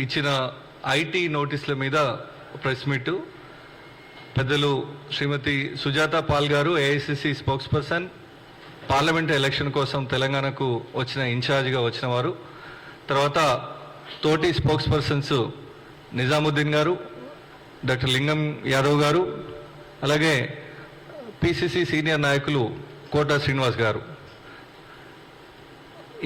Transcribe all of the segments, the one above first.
ఇచ్చిన ఐటీ నోటీసుల మీద press meet పెద్దలు శ్రీమతి సుజాత పాల్ గారు AICC spokes person, parliament election కోసం తెలంగాణకు వచ్చిన ఇన్ఛార్జిగా వచ్చిన వారు, తర్వాత తోటి స్పోక్స్ పర్సన్స్ నిజాముద్దీన్ గారు, డాక్టర్ లింగం యాదవ్ గారు, అలాగే పిసిసి సీనియర్ నాయకులు కోట శ్రీనివాస్ గారు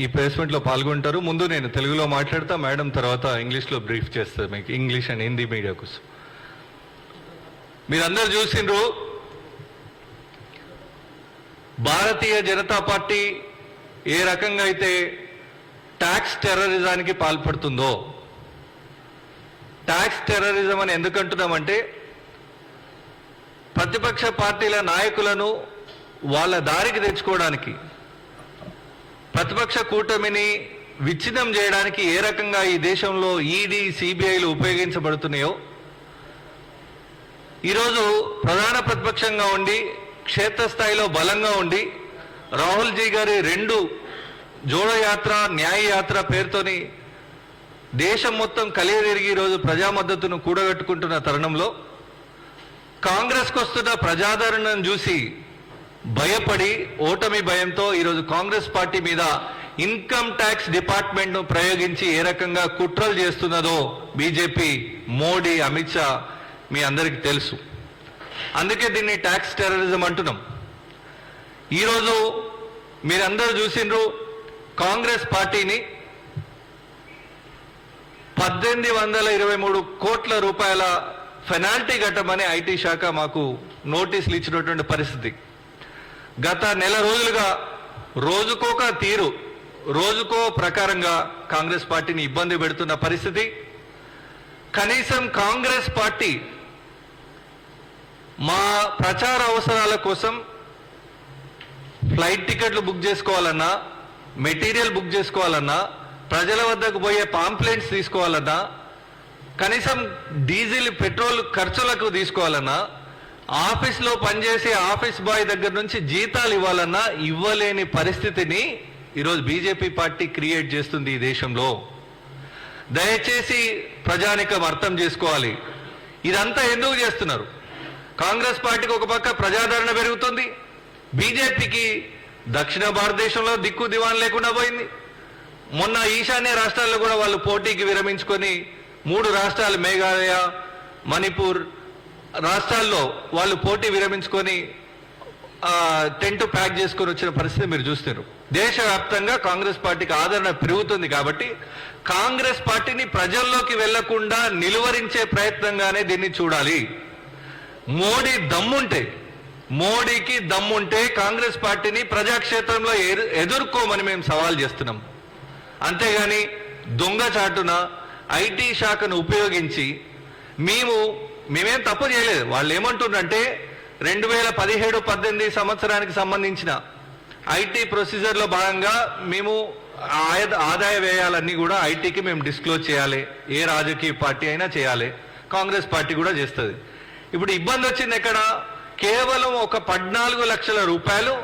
ఈ ప్రెస్ మీట్లో పాల్గొంటారు. ముందు నేను తెలుగులో మాట్లాడతా, మేడం తర్వాత ఇంగ్లీష్లో బ్రీఫ్ చేస్తారు మీకు, ఇంగ్లీష్ అండ్ హిందీ మీడియా కోసం. మీరందరూ చూసిండ్రు భారతీయ జనతా పార్టీ ఏ రకంగా అయితే ట్యాక్స్ టెర్రరిజానికి పాల్పడుతుందో. ట్యాక్స్ టెర్రరిజం అని ఎందుకంటున్నామంటే ప్రతిపక్ష పార్టీల నాయకులను వాళ్ళ దారికి తెచ్చుకోవడానికి, ప్రతిపక్ష కూటమిని విచ్ఛిన్నం చేయడానికి ఏ రకంగా ఈ దేశంలో ఈడీ సిబిఐలు ఉపయోగించబడుతున్నాయో, ఈరోజు ప్రధాన ప్రతిపక్షంగా ఉండి క్షేత్రస్థాయిలో బలంగా ఉండి రాహుల్ జీ గారి 2 జోడో యాత్ర న్యాయ యాత్ర పేరుతోని దేశం మొత్తం కలియదిరిగి ఈరోజు ప్రజా మద్దతును కూడగట్టుకుంటున్న తరుణంలో కాంగ్రెస్కు వస్తున్న ప్రజాదరణను చూసి భయపడి ఓటమి భయంతో ఈరోజు కాంగ్రెస్ పార్టీ మీద ఇన్కమ్ ట్యాక్స్ డిపార్ట్మెంట్ను ప్రయోగించి ఏ రకంగా కుట్రలు చేస్తున్నదో బీజేపీ, మోడీ, అమిత్ షా మీ అందరికీ తెలుసు. అందుకే దీన్ని ట్యాక్స్ టెర్రరిజం అంటున్నాం. ఈరోజు మీరందరూ చూసిండ్రు కాంగ్రెస్ పార్టీని 1823 కోట్ల రూపాయల పెనాల్టీ కట్టమని ఐటీ శాఖ మాకు నోటీసులు ఇచ్చినటువంటి పరిస్థితి. గత నెల రోజులుగా రోజుకోక తీరు, రోజుకో ప్రకారంగా కాంగ్రెస్ పార్టీని ఇబ్బంది పెడుతున్న పరిస్థితి. కనీసం కాంగ్రెస్ పార్టీ మా ప్రచార అవసరాల కోసం ఫ్లైట్ టికెట్లు బుక్ చేసుకోవాలన్నా, మెటీరియల్ బుక్ చేసుకోవాలన్నా, ప్రజల వద్దకు పోయే పాంప్లెంట్స్ తీసుకోవాలన్నా, కనీసం డీజిల్ పెట్రోల్ ఖర్చులకు తీసుకోవాలన్నా, ఆఫీస్లో పనిచేసే ఆఫీస్ బాయ్ దగ్గర నుంచి జీతాలు ఇవ్వాలన్నా ఇవ్వలేని పరిస్థితిని ఈరోజు బీజేపీ పార్టీ క్రియేట్ చేస్తుంది ఈ దేశంలో. దయచేసి ప్రజానికం అర్థం చేసుకోవాలి, ఇదంతా ఎందుకు చేస్తున్నారు. కాంగ్రెస్ పార్టీకి ఒక పక్క ప్రజాదరణ పెరుగుతుంది, బీజేపీకి దక్షిణ భారతదేశంలో దిక్కు దివాన్ లేకుండా పోయింది. మొన్న ఈశాన్య రాష్ట్రాల్లో కూడా వాళ్ళు పోటీకి విరమించుకొని 3 రాష్ట్రాలు మేఘాలయ, మణిపూర్ రాష్ట్రాల్లో వాళ్ళు పోటీ విరమించుకొని టెంట్ ప్యాక్ చేసుకొని వచ్చిన పరిస్థితి మీరు చూస్తున్నారు. దేశవ్యాప్తంగా కాంగ్రెస్ పార్టీకి ఆదరణ పెరుగుతుంది కాబట్టి కాంగ్రెస్ పార్టీని ప్రజల్లోకి వెళ్లకుండా నిలువరించే ప్రయత్నంగానే దీన్ని చూడాలి. మోడీకి దమ్ముంటే కాంగ్రెస్ పార్టీని ప్రజాక్షేత్రంలో ఎదుర్కోమని మేము సవాల్ చేస్తున్నాం. అంతేగాని దొంగచాటున ఐటీ శాఖను ఉపయోగించి మేమేం తప్పు చేయలేదు. వాళ్ళు ఏమంటున్నారంటే 2017-18 సంవత్సరానికి సంబంధించిన ఐటీ ప్రొసీజర్లో భాగంగా మేము ఆదాయ వ్యయాలన్నీ కూడా ఐటీకి మేము డిస్క్లోజ్ చేయాలి. ఏ రాజకీయ పార్టీ అయినా చేయాలి, కాంగ్రెస్ పార్టీ కూడా చేస్తుంది. ఇప్పుడు ఇబ్బంది వచ్చింది ఎక్కడ? కేవలం ఒక 14 లక్షల రూపాయలు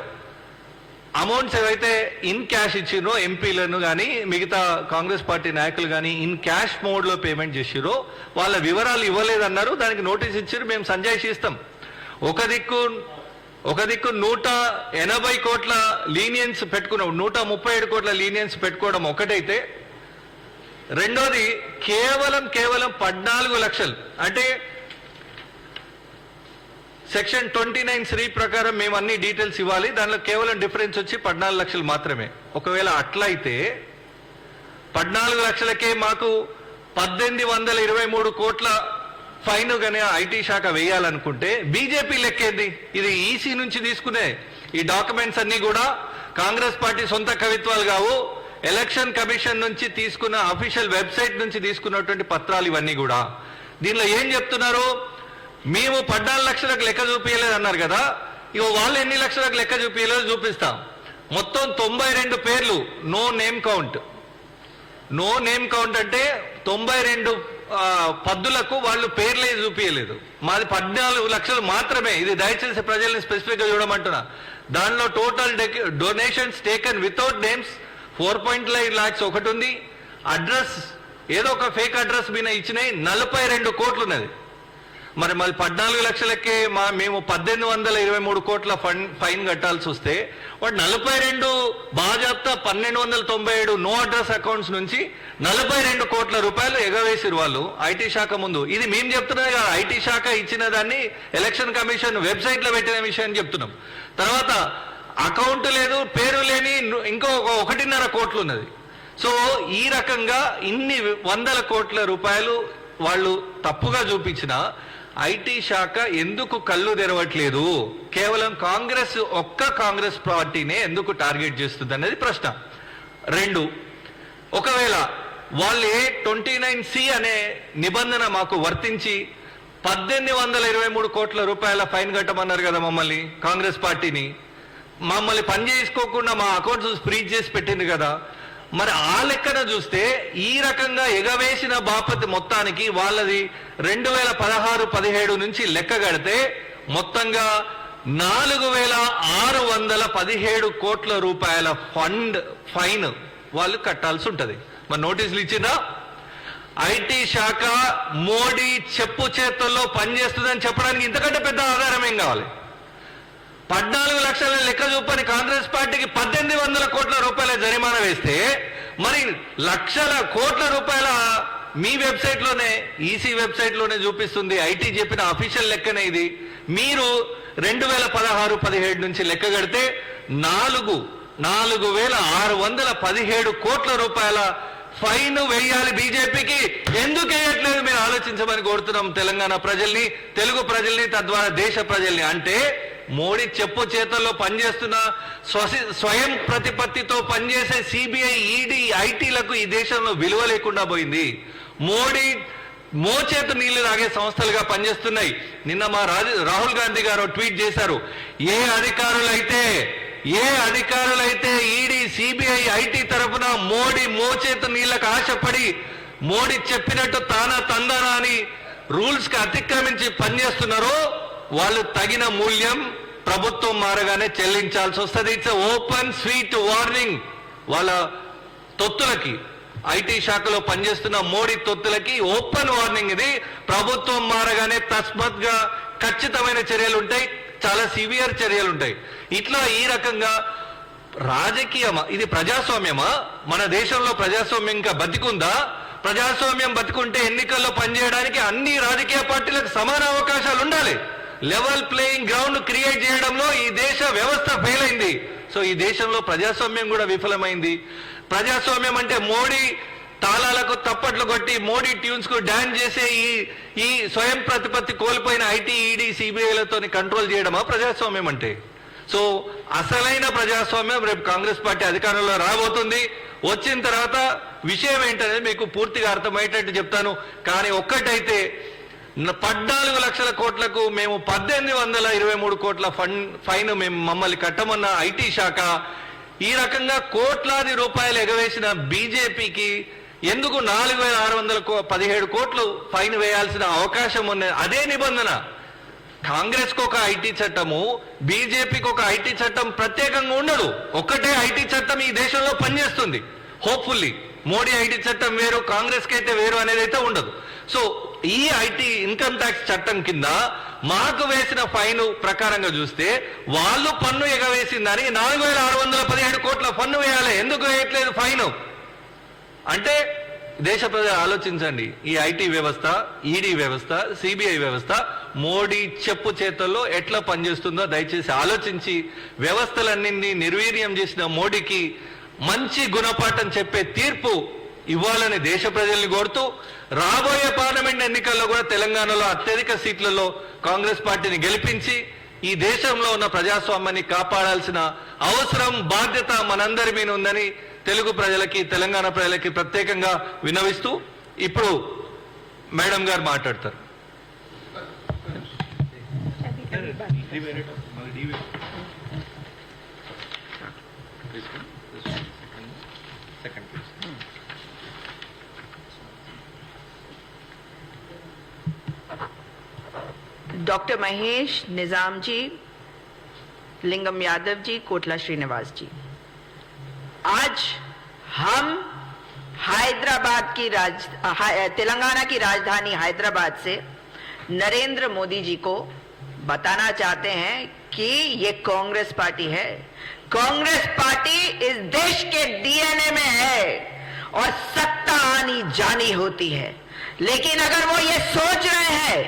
అమౌంట్స్ ఏవైతే ఇన్ క్యాష్ ఇచ్చిరో ఎంపీలను కానీ మిగతా కాంగ్రెస్ పార్టీ నాయకులు కానీ ఇన్ క్యాష్ మోడ్లో పేమెంట్ చేసిరో వాళ్ళ వివరాలు ఇవ్వలేదన్నారు. దానికి నోటీస్ ఇచ్చారు, మేము సంజాయిషి ఇస్తాం. ఒక దిక్కు 180 కోట్ల లీనియన్స్ పెట్టుకున్నాం, 137 కోట్ల లీనియన్స్ పెట్టుకోవడం ఒకటైతే, రెండోది కేవలం 14 లక్షలు అంటే సెక్షన్ 29(3) ప్రకారం మేము అన్ని డీటెయిల్స్ ఇవ్వాలి. దానిలో కేవలం డిఫరెన్స్ వచ్చి 14 లక్షలు మాత్రమే. ఒకవేళ అట్లయితే 14 లక్షలకే మాకు 1823 కోట్ల ఫైన్ గానే ఐటీ శాఖ వేయాలనుకుంటే బీజేపీ లెక్కేంది? ఇది ఈసీ నుంచి తీసుకునే ఈ డాక్యుమెంట్స్ అన్ని కూడా కాంగ్రెస్ పార్టీ సొంత కవిత్వాలు కావు, ఎలక్షన్ కమిషన్ నుంచి తీసుకున్న అఫీషియల్ వెబ్సైట్ నుంచి తీసుకున్నటువంటి పత్రాలు ఇవన్నీ కూడా. దీనిలో ఏం చెప్తున్నారు? మేము 14 లక్షలకు లెక్క చూపించలేదు అన్నారు కదా, ఇగో వాళ్ళు ఎన్ని లక్షలకు లెక్క చూపించలేదో చూపిస్తాం. మొత్తం 92 పేర్లు no name count. No name count అంటే 92 పద్దులకు వాళ్ళు పేర్లే చూపించలేదు. మాది 14 లక్షలు మాత్రమే. ఇది దయచేసి ప్రజల్ని స్పెసిఫిక్గా చూడమంటున్నా. దానిలో total donations taken without names 4.9 lakhs ఒకటి ఉంది. అడ్రస్ ఏదో ఒక ఫేక్ అడ్రస్ మీద ఇచ్చినాయి 42 కోట్లు ఉన్నది. మరి 14 లక్షలకే మేము 1823 కోట్ల ఫైన్ కట్టాల్సి వస్తే వాడు 42 బాజాప్తా 1297 నో అడ్రస్ అకౌంట్స్ నుంచి 42 కోట్ల రూపాయలు ఎగవేసిరు వాళ్ళు ఐటీ శాఖ ముందు. ఇది మేము చెప్తున్నది కదా, ఐటీ శాఖ ఇచ్చిన దాన్ని ఎలక్షన్ కమిషన్ వెబ్సైట్ లో పెట్టిన విషయాన్ని చెప్తున్నాం. తర్వాత అకౌంట్ లేదు, పేరు లేని ఇంకో 1.5 కోట్లు ఉన్నది. సో ఈ రకంగా ఇన్ని 100 కోట్ల రూపాయలు వాళ్ళు తప్పుగా చూపించిన ఐటీ శాఖ ఎందుకు కళ్ళు తెరవట్లేదు? కేవలం కాంగ్రెస్ పార్టీనే ఎందుకు టార్గెట్ చేస్తుంది అనేది ప్రశ్న. 2, ఒకవేళ వాళ్ళే 29C అనే నిబంధన మాకు వర్తించి 1823 కోట్ల రూపాయల ఫైన్ కట్టమన్నారు కదా మమ్మల్ని, కాంగ్రెస్ పార్టీని. మమ్మల్ని పని చేసుకోకుండా మా అకౌంట్స్ ఫ్రీజ్ చేసి పెట్టింది కదా. మరి ఆ లెక్కన చూస్తే ఈ రకంగా ఎగవేసిన బాపతి మొత్తానికి వాళ్ళది 2016-17 నుంచి లెక్క కడితే మొత్తంగా 4617 కోట్ల రూపాయల ఫైన్ వాళ్ళు కట్టాల్సి ఉంటది. మరి నోటీసులు ఇచ్చిందా? ఐటీ శాఖ మోడీ చెప్పు చేతుల్లో పనిచేస్తుందని చెప్పడానికి ఇంతకంటే పెద్ద ఆధారం ఏం కావాలి? 14 లక్షల లెక్క చూపని కాంగ్రెస్ పార్టీకి 1800 కోట్ల రూపాయల జరిమానా వేస్తే మరి లక్షల కోట్ల రూపాయల మీ వెబ్సైట్ లోనే, ఈసీ వెబ్సైట్ లోనే చూపిస్తుంది, ఐటీ చెప్పిన అఫీషియల్ లెక్కనే ఇది. మీరు 2016-17 నుంచి లెక్క కడితే 4617 కోట్ల రూపాయల ఫైన్ వేయాలి బీజేపీకి. ఎందుకు వేయట్లేదు మీరు ఆలోచించమని కోరుతున్నాం తెలంగాణ ప్రజల్ని, తెలుగు ప్రజల్ని, తద్వారా దేశ ప్రజల్ని. అంటే మోడీ చెప్పు చేతల్లో పనిచేస్తున్న స్వయం ప్రతిపత్తితో పనిచేసే సిబిఐ, ఈడీ, ఐటీలకు ఈ దేశంలో విలువ లేకుండా పోయింది. మోడీ మోచేతు నీళ్లు తాగే సంస్థలుగా పనిచేస్తున్నాయి. నిన్న మా రాహుల్ గాంధీ గారు ట్వీట్ చేశారు, ఏ అధికారులైతే ఈడీ, సిబిఐ, ఐటీ తరఫున మోడీ మోచేతు నీళ్లకు ఆశపడి మోడీ చెప్పినట్టు తందానా అని రూల్స్ కి అతిక్రమించి పనిచేస్తున్నారో వాళ్ళు తగిన మూల్యం ప్రభుత్వం మారగానే చెల్లించాల్సి వస్తుంది. ఇట్స్ ఓపెన్ స్వీట్ వార్నింగ్ వాళ్ళ తొత్తులకి, ఐటీ శాఖలో పనిచేస్తున్న మోడీ తొత్తులకి ఓపెన్ వార్నింగ్ ఇది. ప్రభుత్వం మారగానే తస్మత్గా ఖచ్చితమైన చర్యలు ఉంటాయి, చాలా సివియర్ చర్యలు ఉంటాయి. ఇట్లా ఈ రకంగా రాజకీయమా ఇది? ప్రజాస్వామ్యమా? మన దేశంలో ప్రజాస్వామ్యం ఇంకా బతికుందా? ప్రజాస్వామ్యం బతికుంటే ఎన్నికల్లో పనిచేయడానికి అన్ని రాజకీయ పార్టీలకు సమాన అవకాశాలు ఉండాలి. లెవెల్ ప్లేయింగ్ గ్రౌండ్ క్రియేట్ చేయడంలో ఈ దేశ వ్యవస్థ ఫెయిల్ అయింది. సో ఈ దేశంలో ప్రజాస్వామ్యం కూడా విఫలమైంది. ప్రజాస్వామ్యం అంటే మోడీ తాళాలకు తప్పట్లు కొట్టి మోడీ ట్యూన్స్ కు డాన్స్ చేసే ఈ స్వయం ప్రతిపత్తి కోల్పోయిన ఐటీ, ఈడీ, సిబిఐలతో కంట్రోల్ చేయడమా ప్రజాస్వామ్యం అంటే? సో అసలైన ప్రజాస్వామ్యం రేపు కాంగ్రెస్ పార్టీ అధికారంలో రాబోతుంది. వచ్చిన తర్వాత విషయం ఏంటనేది మీకు పూర్తిగా అర్థమయ్యేటట్టు చెప్తాను. కానీ ఒక్కటైతే 14 లక్షల కోట్లకు మేము 1823 కోట్ల ఫైన్ మమ్మల్ని కట్టమన్న ఐటీ శాఖ ఈ రకంగా కోట్లాది రూపాయలు ఎగవేసిన బీజేపీకి ఎందుకు 4617 కోట్లు ఫైన్ వేయాల్సిన అవకాశం ఉన్నది? అదే నిబంధన. కాంగ్రెస్ కు ఒక ఐటీ చట్టము, బీజేపీకి ఒక ఐటీ చట్టం ప్రత్యేకంగా ఉండదు. ఒక్కటే ఐటీ చట్టం ఈ దేశంలో పనిచేస్తుంది. హోప్ఫుల్లీ మోడీ ఐటీ చట్టం వేరు, కాంగ్రెస్ కి అయితే వేరు అనేది అయితే ఉండదు. సో ఈ ఐటీ ఇన్కమ్ ట్యాక్స్ చట్టం కింద మాకు వేసిన ఫైన్ ప్రకారంగా చూస్తే వాళ్ళు పన్ను ఎగవేసిందని 4617 కోట్ల పన్ను వేయాలి. ఎందుకు వేయట్లేదు ఫైన్? అంటే దేశ ప్రజలు ఆలోచించండి. ఈ ఐటీ వ్యవస్థ, ఈడీ వ్యవస్థ, సిబిఐ వ్యవస్థ మోడీ చెప్పు చేతుల్లో ఎట్లా పనిచేస్తుందో దయచేసి ఆలోచించి వ్యవస్థలన్నింటినీ నిర్వీర్యం చేసిన మోడీకి మంచి గుణపాఠం చెప్పే తీర్పు ఇవ్వాలని దేశ ప్రజల్ని కోరుతూ, రాబోయే పార్లమెంట్ ఎన్నికల్లో కూడా తెలంగాణలో అత్యధిక సీట్లలో కాంగ్రెస్ పార్టీని గెలిపించి ఈ దేశంలో ఉన్న ప్రజాస్వామ్యాన్ని కాపాడాల్సిన అవసరం, బాధ్యత మనందరి మీద ఉందని తెలుగు ప్రజలకి, తెలంగాణ ప్రజలకి ప్రత్యేకంగా విన్నవిస్తూ ఇప్పుడు మేడం గారు మాట్లాడతారు. डॉक्टर महेश, निजाम जी, लिंगम यादव जी, कोटला श्रीनिवास जी, आज हम हाई तेलंगाना की राजधानी हैदराबाद से नरेंद्र मोदी जी को बताना चाहते हैं कि ये कांग्रेस पार्टी है। कांग्रेस पार्टी इस देश के डीएनए में है और सत्ता आनी जानी होती है। लेकिन अगर वो ये सोच रहे हैं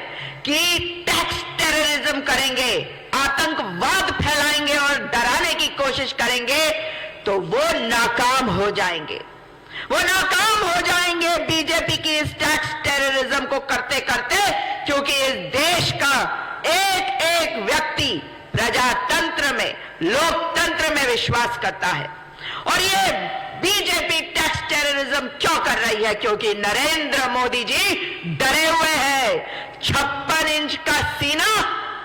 कि टैक्स टेररिज्म करेंगे, आतंकवाद फैलाएंगे और डराने की कोशिश करेंगे, तो वो नाकाम हो जाएंगे। वो नाकाम हो जाएंगे बीजेपी की इस टैक्स टेररिज्म को करते करते, क्योंकि इस देश का एक एक व्यक्ति प्रजातंत्र में, लोकतंत्र में विश्वास करता है। और ये बीजेपी टैक्स टेररिज्म क्यों कर रही है? क्योंकि नरेंद्र मोदी जी डरे हुए हैं। 56 इंच का सीना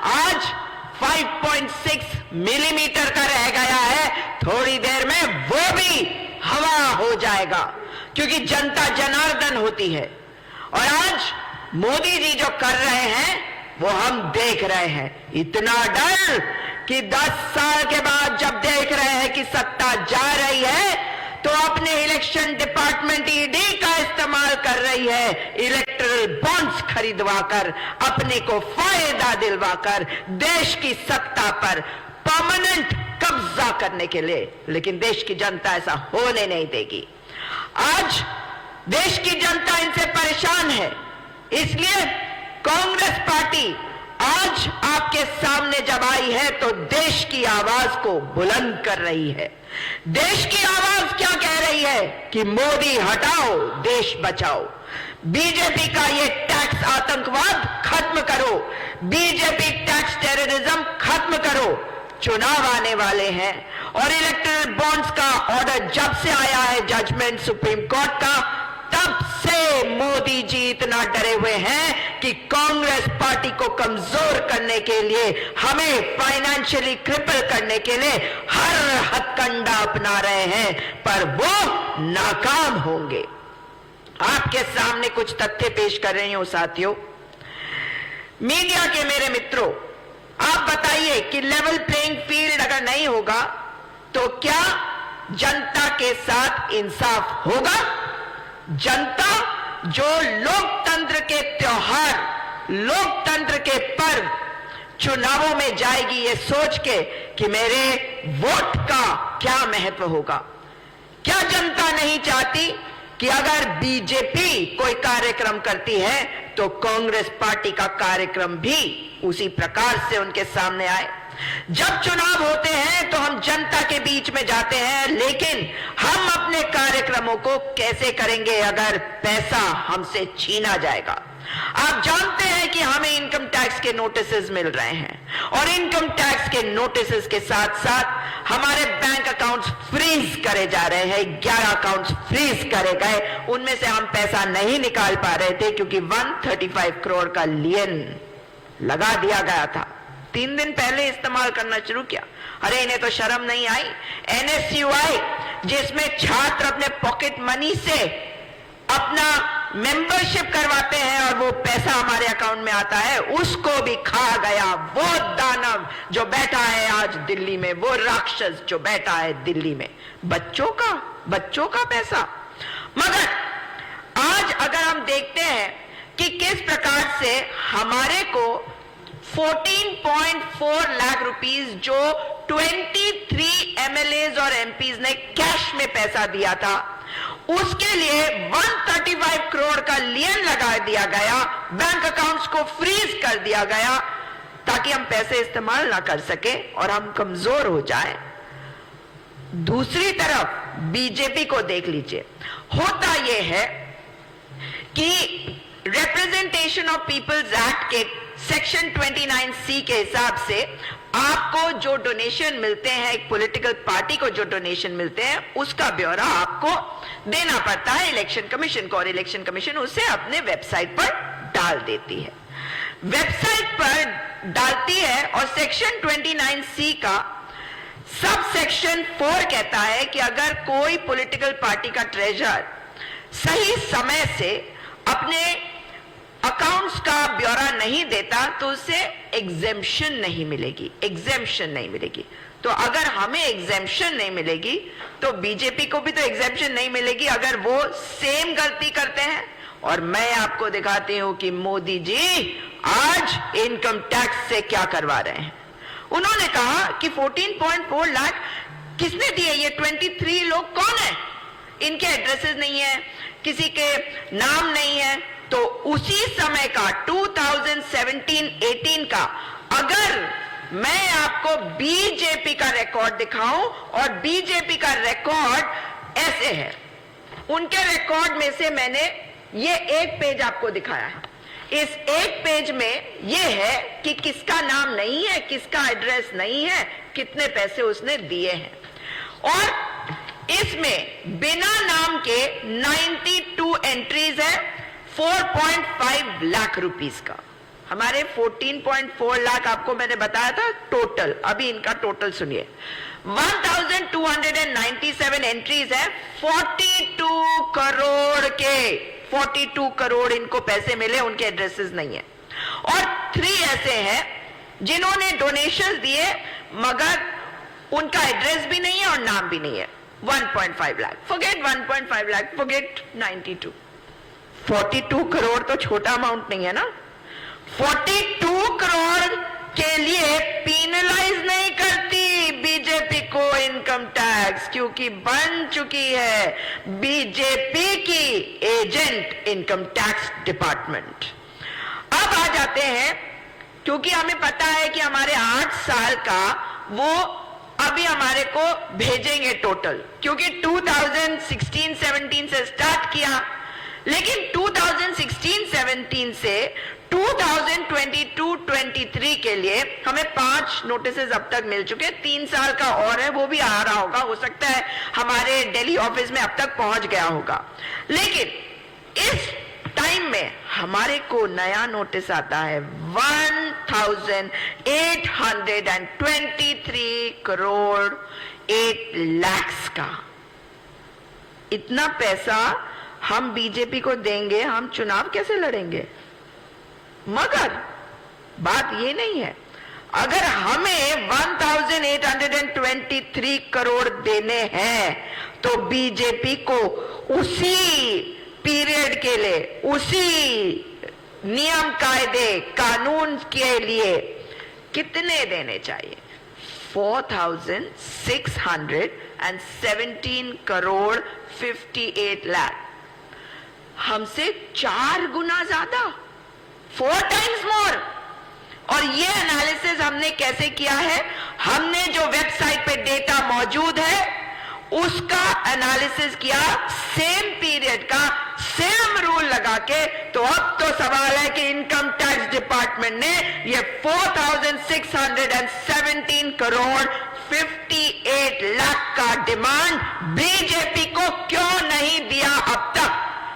आज 5.6 मिलीमीटर का रह गया है। थोड़ी देर में वो भी हवा हो जाएगा, क्योंकि जनता जनार्दन होती है। और आज मोदी जी जो कर रहे हैं वो हम देख रहे हैं। इतना डर कि 10 साल के बाद जब देख रहे हैं कि सत्ता जा रही है, तो अपने इलेक्शन डिपार्टमेंट ईडी का इस्तेमाल कर रही है, इलेक्टरल बॉन्ड्स खरीदवाकर, अपने को फायदा दिलवाकर देश की सत्ता पर परमानेंट कब्जा करने के लिए। लेकिन देश की जनता ऐसा होने नहीं देगी। आज देश की जनता इनसे परेशान है, इसलिए कांग्रेस पार्टी आज आपके सामने जब आई है तो देश की आवाज को बुलंद कर रही है। देश की आवाज क्या कह रही है कि मोदी हटाओ, देश बचाओ। बीजेपी का ये टैक्स आतंकवाद खत्म करो, बीजेपी टैक्स टेररिज्म खत्म करो। चुनाव आने वाले हैं और इलेक्टरल बॉन्ड्स का ऑर्डर जब से आया है जजमेंट सुप्रीम कोर्ट का, तब से मोदी जी इतना डरे हुए हैं कि कांग्रेस पार्टी को कमजोर करने के लिए, हमें फाइनेंशियली क्रिपल करने के लिए हर हथकंडा अपना रहे हैं, पर वो नाकाम होंगे। आपके सामने कुछ तथ्य पेश कर रही हूं साथियों। मीडिया के मेरे मित्रों, आप बताइए कि लेवल प्लेइंग फील्ड अगर नहीं होगा तो क्या जनता के साथ इंसाफ होगा? जनता जो लोकतंत्र के त्योहार, लोकतंत्र के पर्व चुनावों में जाएगी ये सोच के कि मेरे वोट का क्या महत्व होगा। क्या जनता नहीं चाहती कि अगर बीजेपी कोई कार्यक्रम करती है तो कांग्रेस पार्टी का कार्यक्रम भी उसी प्रकार से उनके सामने आए? जब चुनाव होते हैं तो हम जनता के बीच में जाते हैं, लेकिन हम अपने कार्यक्रमों को कैसे करेंगे अगर पैसा हमसे छीना जाएगा? आप जानते हैं कि हमें इनकम टैक्स के नोटिसेस मिल रहे हैं और इनकम टैक्स के नोटिसेस के साथ साथ हमारे बैंक अकाउंट्स फ्रीज करे जा रहे हैं। 11 अकाउंट्स फ्रीज करे गए, उनमें से हम पैसा नहीं निकाल पा रहे थे क्योंकि 135 करोड़ का लियन लगा दिया गया था। 3 दिन पहले इस्तेमाल करना शुरू किया। अरे इन्हें तो शर्म नहीं आई। NSUI जिसमें छात्र अपने पॉकेट मनी से अपना मेंबरशिप करवाते हैं और वो पैसा हमारे अकाउंट में आता है, उसको भी खा गया वो दानव जो बैठा है आज दिल्ली में, वो राक्षस जो बैठा है दिल्ली में। बच्चों का पैसा। मगर आज अगर हम देखते हैं कि किस प्रकार से हमारे को 14.4 लाख रुपीस जो 23 MLAs और MPs ने कैश में पैसा दिया था, उसके लिए 135 करोड़ का लियन लगा दिया गया, बैंक अकाउंट्स को फ्रीज कर दिया गया ताकि हम पैसे इस्तेमाल ना कर सके और हम कमजोर हो जाए। दूसरी तरफ बीजेपी को देख लीजिए। होता यह है कि रिप्रेजेंटेशन ऑफ पीपल्स एक्ट के सेक्शन 29C के हिसाब से आपको जो डोनेशन मिलते हैं, एक पॉलिटिकल पार्टी को जो डोनेशन मिलते हैं, उसका ब्यौरा आपको देना पड़ता है इलेक्शन कमीशन को, और इलेक्शन कमीशन उसे अपने वेबसाइट पर डाल देती है। वेबसाइट पर डालती है और सेक्शन 29C का सब सेक्शन 4 कहता है कि अगर कोई पॉलिटिकल पार्टी का ट्रेजरर सही समय से अपने अकाउंट्स का ब्यौरा नहीं देता तो उसे एग्जेम्पशन नहीं मिलेगी। तो अगर हमें एग्जेम्पशन नहीं मिलेगी तो बीजेपी को भी तो एग्जेम्पशन नहीं मिलेगी अगर वो सेम गलती करते हैं। और मैं आपको दिखाती हूं कि मोदी जी आज इनकम टैक्स से क्या करवा रहे हैं। उन्होंने कहा कि 14.4 लाख किसने दिए, ये 23 लोग कौन है, इनके एड्रेसेस नहीं है, किसी के नाम नहीं है। तो उसी समय का 2017-18 का अगर मैं आपको बीजेपी का रिकॉर्ड दिखाऊं, और बीजेपी का रिकॉर्ड ऐसे है, उनके रिकॉर्ड में से मैंने ये एक पेज आपको दिखाया है। इस एक पेज में ये है कि किसका नाम नहीं है, किसका एड्रेस नहीं है, कितने पैसे उसने दिए हैं। और इसमें बिना नाम के 92 एंट्रीज है 4.5 लाख रुपीस का। हमारे 14.4 लाख आपको मैंने बताया था टोटल, अभी इनका टोटल सुनिए। 1297 एंट्रीज है 42 करोड़ के, 42 करोड़ इनको पैसे मिले, उनके एड्रेसेस नहीं है। और 3 ऐसे हैं जिन्होंने डोनेशन दिए मगर उनका एड्रेस भी नहीं है और नाम भी नहीं है। 1.5 लाख, फॉरगेट 1.5 लाख, फॉरगेट 92। 42 करोड़ तो छोटा अमाउंट नहीं है ना। 42 करोड़ के लिए पीनलाइज नहीं करती बीजेपी को इनकम टैक्स, क्योंकि बन चुकी है बीजेपी की एजेंट इनकम टैक्स डिपार्टमेंट। अब आ जाते हैं, क्योंकि हमें पता है कि हमारे 8 साल का वो अभी हमारे को भेजेंगे टोटल, क्योंकि 2016-17 से स्टार्ट किया, लेकिन 2016-17 से 2022-23 के लिए हमें 5 नोटिसेस अब तक मिल चुके। 3 साल का और है, वो भी आ रहा होगा, हो सकता है हमारे दिल्ली ऑफिस में अब तक पहुंच गया होगा। लेकिन इस टाइम में हमारे को नया नोटिस आता है 1823 करोड़ 8 लाख का। इतना पैसा हम बीजेपी को देंगे, हम चुनाव कैसे लड़ेंगे? मगर बात ये नहीं है, अगर हमें 1823 करोड़ देने हैं तो बीजेपी को उसी पीरियड के लिए, उसी नियम कायदे कानून के लिए कितने देने चाहिए? 4617 करोड़ 58 लाख, हमसे 4 गुना ज्यादा, 4 टाइम्स मोर। और ये एनालिसिस हमने कैसे किया है? हमने जो वेबसाइट पे डेटा मौजूद है उसका एनालिसिस किया, सेम पीरियड का सेम रूल लगा के। तो अब तो सवाल है कि इनकम टैक्स डिपार्टमेंट ने ये 4617 करोड़ 58 लाख का डिमांड बीजेपी को क्यों नहीं दिया अब तक?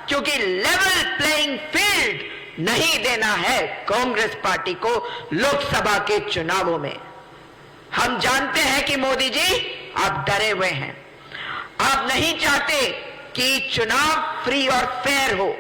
क्योंकि लेवल प्लेइंग फील्ड नहीं देना है कांग्रेस पार्टी को लोकसभा के चुनावों में। हम जानते हैं कि मोदी जी आप डरे हुए हैं, आप नहीं चाहते कि चुनाव फ्री और फेयर हो,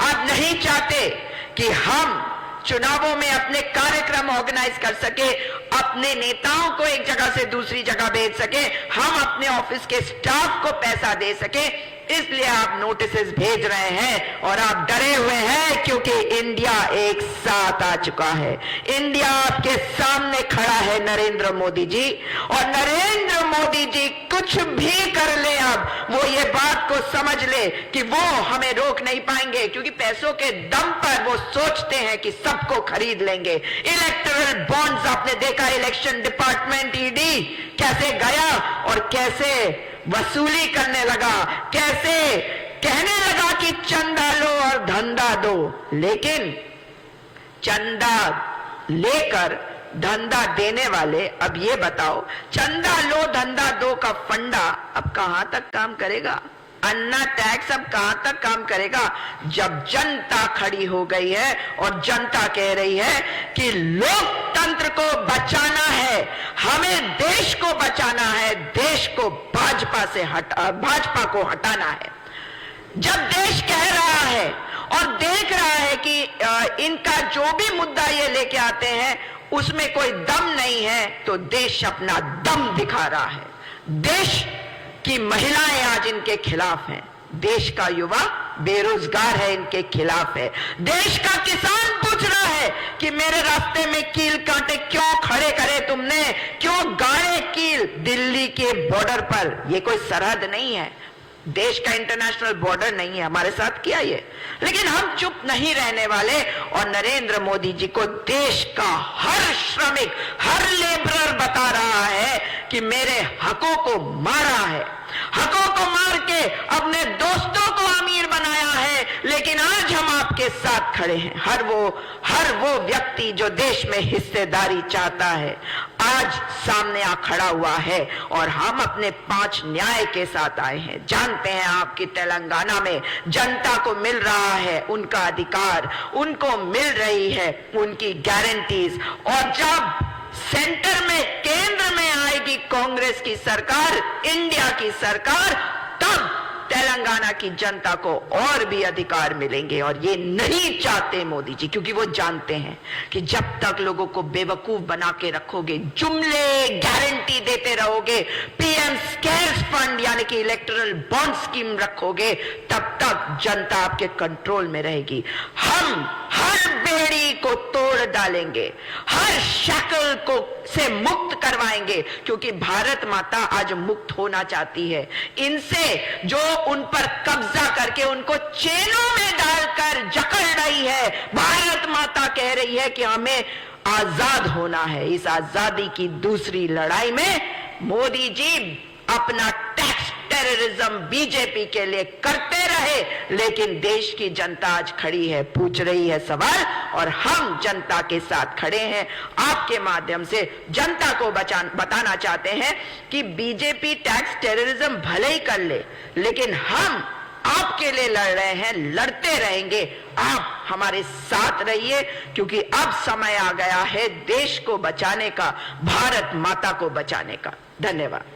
आप नहीं चाहते कि हम चुनावों में अपने कार्यक्रम ऑर्गेनाइज कर सके, अपने नेताओं को एक जगह से दूसरी जगह भेज सके, हम अपने ऑफिस के स्टाफ को पैसा दे सके। इसलिए आप नोटिसेस भेज रहे हैं और आप डरे हुए हैं, क्योंकि इंडिया एक साथ आ चुका है। इंडिया आपके सामने खड़ा है नरेंद्र मोदी जी, और नरेंद्र मोदी जी कुछ भी कर ले, अब वो ये बात को समझ ले कि वो हमें रोक नहीं पाएंगे, क्योंकि पैसों के दम पर वो सोचते हैं कि सबको खरीद लेंगे। इलेक्टोरल बॉन्ड्स आपने देखा, इलेक्शन डिपार्टमेंट ईडी कैसे गया और कैसे वसूली करने लगा, कैसे कहने लगा कि चंदा लो और धंधा दो, लेकिन चंदा लेकर धंधा देने वाले, अब ये बताओ चंदा लो धंधा दो का फंडा अब कहां तक काम करेगा? अन्ना टैक्स अब कहां तक काम करेगा? जब जनता खड़ी हो गई है और जनता कह रही है कि लोकतंत्र को बचाना है, हमें देश को बचाना है, देश को भाजपा को हटाना है। जब देश कह रहा है और देख रहा है कि इनका जो भी मुद्दा ये लेके आते हैं उसमें कोई दम नहीं है, तो देश अपना दम दिखा रहा है। देश की महिलाएं आज इनके खिलाफ हैं, देश का युवा बेरोजगार है, इनके खिलाफ है, देश का किसान पूछ रहा है कि मेरे रास्ते में कील कांटे क्यों खड़े करे तुमने, क्यों गाड़े कील दिल्ली के बॉर्डर पर। ये कोई सरहद नहीं है, देश का इंटरनेशनल बॉर्डर नहीं है, हमारे साथ किया ये, लेकिन हम चुप नहीं रहने वाले। और नरेंद्र मोदी जी को देश का हर श्रमिक, हर लेबरर बता रहा है कि मेरे हकों को मारा है, हकों को मार के अपने दोस्तों को अमीर बनाया है, लेकिन आज हम आपके साथ खड़े हैं। हर वो व्यक्ति जो देश में हिस्सेदारी चाहता है आज सामने आ खड़ा हुआ है, और हम अपने 5 न्याय के साथ आए हैं। जानते हैं आपकी तेलंगाना में जनता को मिल रहा है उनका अधिकार, उनको मिल रही है उनकी गारंटीज, और जब सेंटर में, केंद्र में आएगी कांग्रेस की सरकार, इंडिया की सरकार, तब तेलंगाना की जनता को और भी अधिकार मिलेंगे। और ये नहीं चाहते मोदी जी, क्योंकि वो जानते हैं कि जब तक लोगों को बेवकूफ बना के रखोगे, जुमले गारंटी देते रहोगे, पीएम केयर्स फंड यानी कि इलेक्टोरल बॉन्ड स्कीम रखोगे, तब तक जनता आपके कंट्रोल में रहेगी। हम हर बेड़ी को तोड़ डालेंगे, हर शक्ल को से मुक्त करवाएंगे, क्योंकि भारत माता आज मुक्त होना चाहती है इनसे, जो उन पर कब्जा करके उनको चेनों में डालकर जकड़ रही है। भारत माता कह रही है कि हमें आजाद होना है। इस आजादी की दूसरी लड़ाई में मोदी जी अपना टैक्स टेररिज्म बीजेपी के लिए करते रहे, लेकिन देश की जनता आज खड़ी है, पूछ रही है सवाल, और हम जनता के साथ खड़े हैं। आपके माध्यम से जनता को बताना चाहते हैं कि बीजेपी टैक्स टेररिज्म भले ही कर ले, लेकिन हम आपके लिए लड़ रहे हैं, लड़ते रहेंगे। आप हमारे साथ रहिए, क्योंकि अब समय आ गया है देश को बचाने का, भारत माता को बचाने का। धन्यवाद।